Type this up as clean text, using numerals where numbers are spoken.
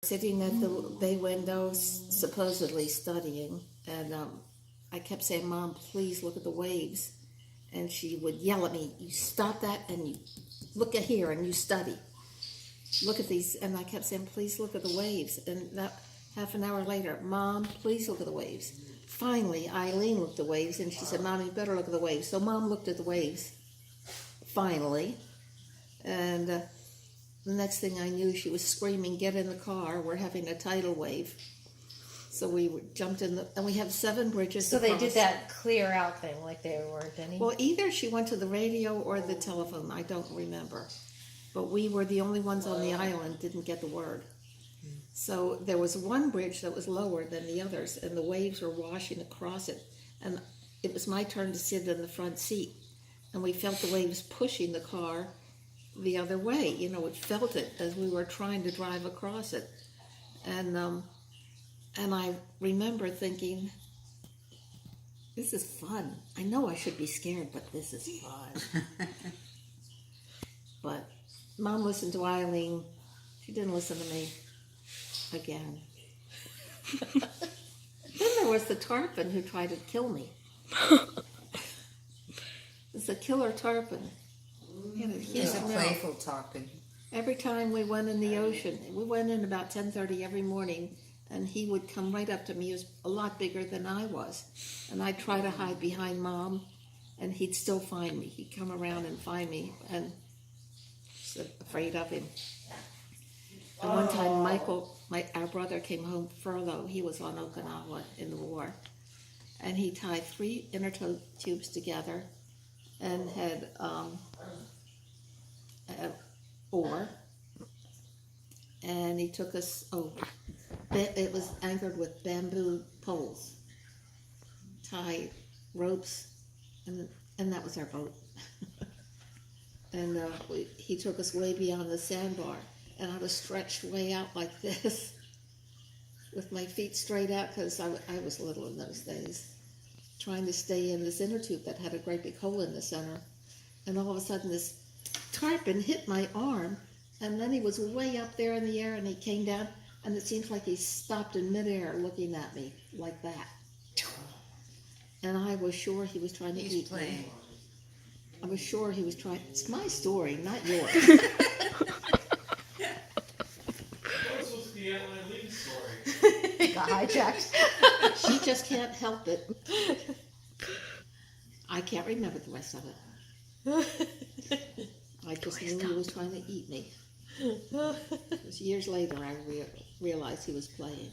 sitting at the bay window, supposedly studying, and I kept saying, "Mom, please look at the waves." And she would yell at me, "You stop that and you look at here and you study. Look at these." And I kept saying, "Please look at the waves." And that, half an hour later, "Mom, please look at the waves." Finally, Eileen looked at the waves and she said, "Mom, you better look at the waves." So Mom looked at the waves, finally. And the next thing I knew, she was screaming, "Get in the car, we're having a tidal wave." So we jumped in and we have 7 bridges. So they did that clear out thing like they weren't any? Well, either she went to the radio or the telephone, I don't remember. But we were the only ones on the island, didn't get the word. So there was one bridge that was lower than the others, and the waves were washing across it. And it was my turn to sit in the front seat. And we felt the waves pushing the car the other way. You know, it felt it as we were trying to drive across it. And I remember thinking, this is fun. I know I should be scared, but this is fun. But Mom listened to Eileen. She didn't listen to me again. Then there was the tarpon who tried to kill me. It's a killer tarpon. He's a playful tarpon. Every time we went in the ocean, we went in about 10:30 every morning, and he would come right up to me. He was a lot bigger than I was. And I'd try to hide behind Mom, and he'd still find me. He'd come around and find me, and I was afraid of him. And one time, Michael, our brother, came home furlough. He was on Okinawa in the war. And he tied 3 inner tubes together and had oar. And he took us over. It was anchored with bamboo poles, tied ropes, and that was our boat. And he took us way beyond the sandbar, and I was stretched way out like this, with my feet straight out, because I was little in those days, trying to stay in this inner tube that had a great big hole in the center. And all of a sudden, this tarpon hit my arm, and then he was way up there in the air, and he came down. And it seems like he stopped in midair looking at me like that. And I was sure he was trying to eat me. I was sure he was trying. It's my story, not yours. What's with the Eileen story? Got hijacked. She just can't help it. I can't remember the rest of it. I just knew he was trying to eat me. It was years later I realized he was playing.